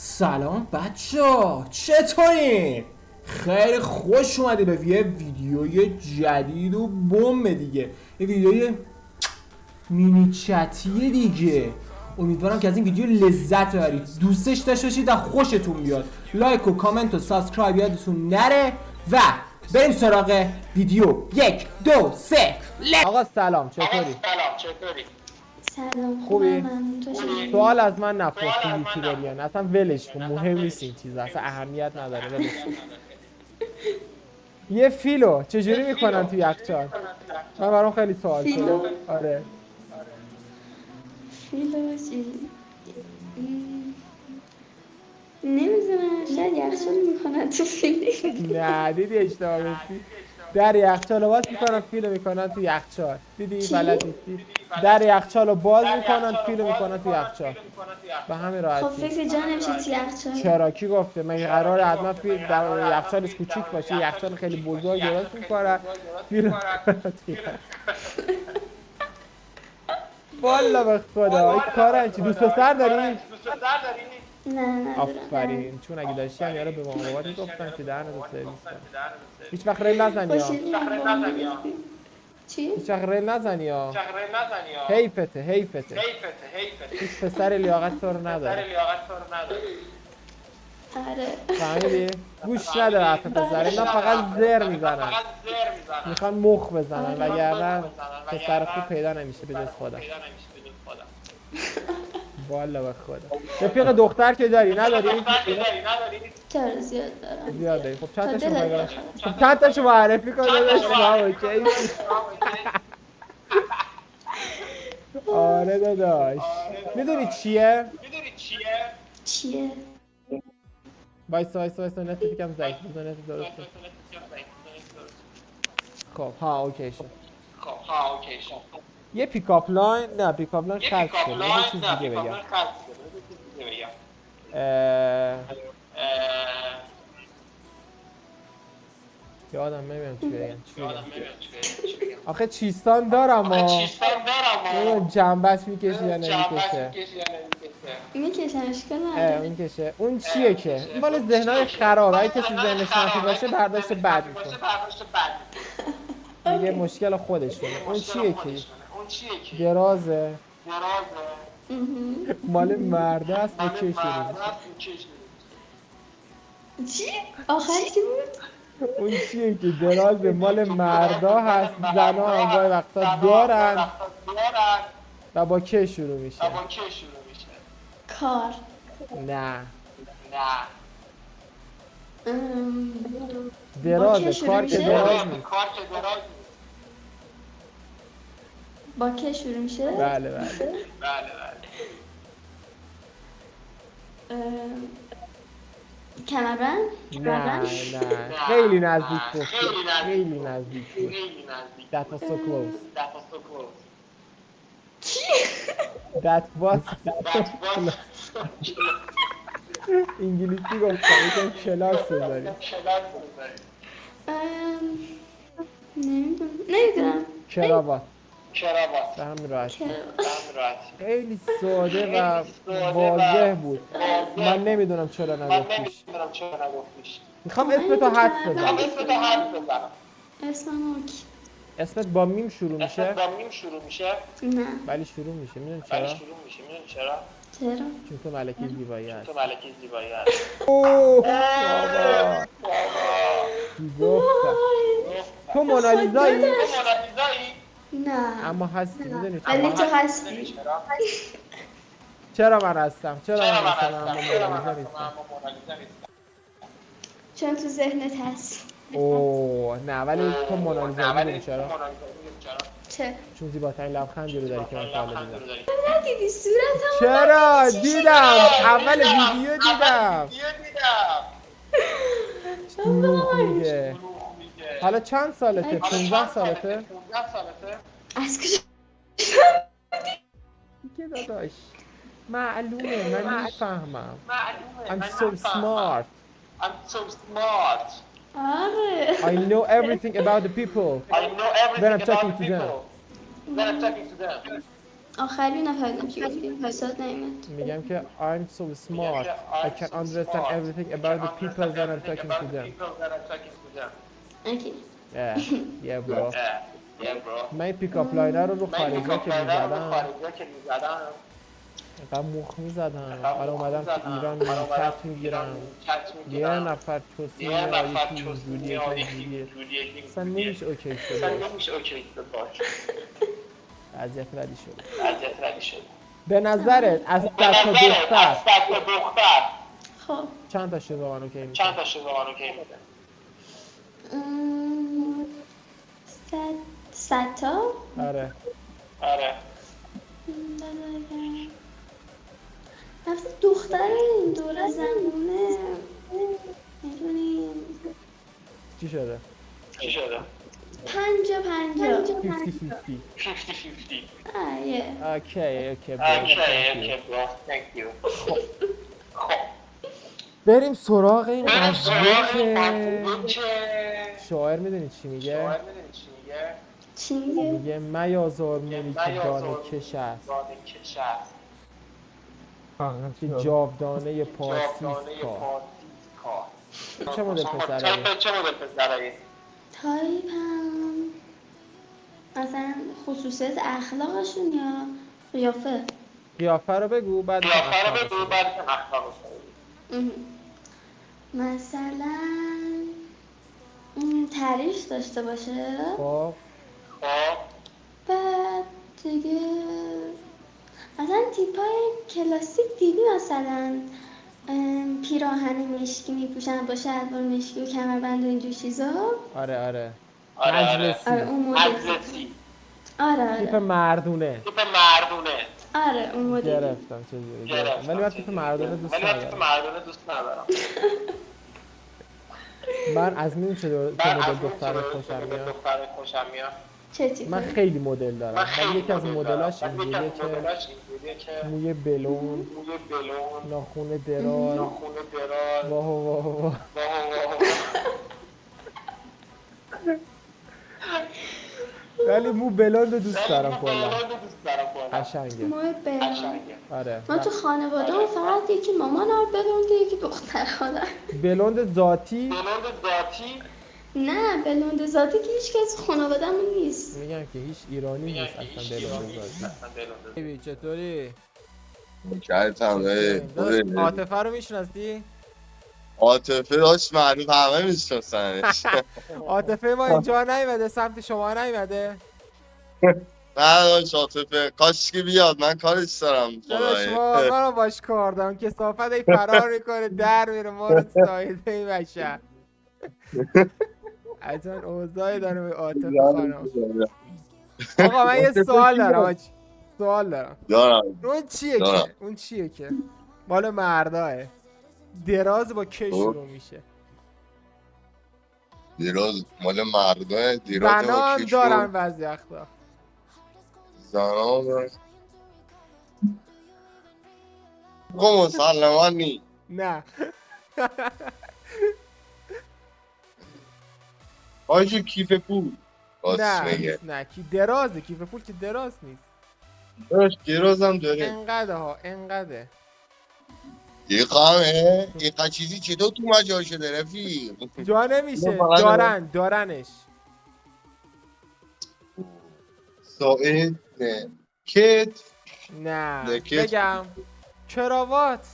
سلام بچه‌ها، چطورین؟ خیلی خوش اومدی به یه ویدیوی جدید و بمب دیگه. یه ویدیوی مینی چتیه دیگه. امیدوارم که از این ویدیو لذت ببرید، دوستش داشته باشید و خوشتون بیاد. لایک و کامنت و سابسکرایب یادتون نره و بریم سراغ ویدیو. 1 2 3 آقا سلام، چطوری؟ سلام خوبی؟ تو چطوری؟ سوال از من نپرس تو یوتیوبریان، اصلا ولش کن، مهم نیست این چیزا، اصلا اهمیت نداره، ولش کن. یه فیلو چجوری میکنن تو یخچال؟ من برام خیلی سوال شده. فیلو؟ آره. فیلو چی؟ نمیدونم، شاید یخچال میکنن تو فیلو. نه دیدی اشتباه گفتی. در یخچال باز میکنن فیلو میکنن تو یخچال. دیدی بلد نیستی؟ در یخچال باز میکنن فیلو میکنن تو یخچال. به همین خب راحتی. فکر جا نمیشه تو یخچال. چرا کی گفته؟ مگه قراره حتما فیل در یخچالش کوچیک باشه؟ یخچال خیلی بزرگ درست میکنن فیلو والا به خدا این کارن چی؟ دوست پسر داری؟ نه ندارم. آفرین، چون اگه داشتی هم یارو به مامانت میگفتن که دهن رو سرویس کن. هیچ وقت ریل نزنی ها. چی؟ هیچ وقت ریل نزنی ها. حیفته حیفته. هیچ پسر لیاقت تو رو نداره. آره. فهمیدی؟ گوش نده حرف پسر، اینا فقط زر میزنن، میخوان مخ بزنن، وگرنه پسر خوب پیدا نمیشه به جز خدا. والا به خدا. رفیق دختر که داری نداری؟ چرا زیاد دارم. زیاد داری. خب چند تاشو دلت بگم؟ بخواد. خب چند تاشو معرفی کن داداش ما اوکی. آره داداش. میدونی چیه؟ چیه؟ وایسا نت یکم ضعیف بود، نت درست شد. خب ها اوکی شد. یه پیکاپ لاین، نه پیکاپ لاین خرج شد. یه چیز دیگه بگم. یادم نمیاد چی بگم. آخه چیستان دارم نمیدونم جنبش میکشه یا نمیکشه. میکشم اشکال نداره. میکشه. اون چیه که؟ این مال ذهنهای خراب، اگه کسی ذهنش منفی باشه برداشت بد میکنه. میگه مشکل خودشونه. اون چیه که؟ درازه. مال مرده است با چه چی؟ آخر چی بود؟ اون چیه که دراز مال مردا هست، زنا هم گاهی وقتا دارن و با که شروع میشه؟ کار. نه با درازه، کار که دراز نیست. با که شروع میشه؟ بله کمربند؟ نه خیلی نزدیک بود. خیلی نزدیک بود. That was so close. چی؟ That was انگلیسی گفتم یکم کلاس بذاریم. نمیدونم. کراوات. به همین راحتی. خیلی ساده و واضح بود. من نمیدونم چرا نگفتیش. میخوام اسمتو حدس بزنم. اسمم اسمت با میم شروع میشه؟ نه. ولی شروع میشه. میدونی چرا؟ چرا؟ چون تو ملکه زیبایی هست. اوه گفتم. تو مونالیزایی؟ نه. اما هستی. میدونی ولی چرا؟ تو هستی. چرا من هستم؟ اما مونالیزا نیستم؟ چون تو ذهنت هست. اوه نه، ولی تو مونالیزا. میدونی چرا؟ چه؟ چون زیباترین لبخندی رو داری که من تا حالا دیدم. ندیدی صورتمو؟ چرا؟ دیدم، اول ویدیو دیدم. دروغ میگه. حالا چند سالته؟ 15 سالته؟ از کجا؟ دیگه داداش معلومه، من میفهمم. I'm so smart. آره. I know everything about the people when I'm talking to them. آخری نفهمیدم چی گفتیم حساد نمیاد. میگم که I'm so smart I can understand everything about the people that I'm talking to them. اوکی. Yeah bro. من این پیکاپ لاینر رو خارجی که میزدم اینقدر مخ میزدم، حالا اومدم تو ایران مینیکت میگیرم، یه نفر چوسی میاد یکی اینجوریه که اینجوریه، اصلا نمیشه اوکی شده باش. اذیت ردی شده. به نظرت از 100 تا دختر خب چند تا شده من اوکی میشه؟ صد تا؟ آره رفته دختر این دور زمونه میدونیم چی شده؟ 50-50 50-50 yeah. اوکی bro thank you. بریم سراغ این قضیه که شاعر میدونی چی میگه؟ چی میگه؟ میگه میازار موری که دانه کش است که جاودانه پارسیست کار. چه مدل پسرایی؟ تایپم مثلا خصوصیت اخلاقشون یا قیافه؟ قیافه رو بگو بعد مثلا تعریف داشته باشه. خب بعد دیگه مثلا تیپای کلاسیک دیدی مثلا پیراهن مشکی میپوشن با شلوار مشکی و کمربند و اینجور چیزا. آره مجلسی. آره اون مدل. آره تیپ مردونه. آره اون مدل. گرفتم ولی من تیپ مردونه دوست ندارم. من از این چه مدل دختر خوشم میاد. چه تیپی؟ من خیلی مدل دارم ولی یکی از مدلاش اینجوریه که موی بلوند، ناخون دراز، واه ولی مو بلوند رو دوست دارم کلا. قشنگه. موی بلوند. آره. ما تو خانواده فقط یکی مامان آر بلونده یکی دختر دارن. بلوند ذاتی؟ نه بلوند ذاتی که هیچ کس خانواده‌مون نیست. میگم که هیچ ایرانی نیست اصلا بلوند ذاتی. چطوری؟ عاطفه رو میشناسی؟ عاطفه داشت معروف همه میشناسنش. عاطفه ما اینجا نیومده سمت شما نیومده؟ نه داشت عاطفه کاش که بیاد من کارش دارم. داداش ما رو باش کار دارم کثافت ای فرار میکنه در میره ما رو سایده ای بشه. اصلا اوضاعی داره به عاطفه خانم. آقا من یه سوال دارم اون چیه که مال مرداه دراز با کش شروع میشه؟ دراز مال مرداه. زنان دارن بعضی وقتا. زنان دارن مسلمانی نه آجی کیف پول نه کی درازه کیف پول که دراز نیست. دراز هم داره انقدر یه قمه یه چیزی چطور تو مجال شده رفیق جا نمیشه دارنش ساعد نه کت نه بگم کراوات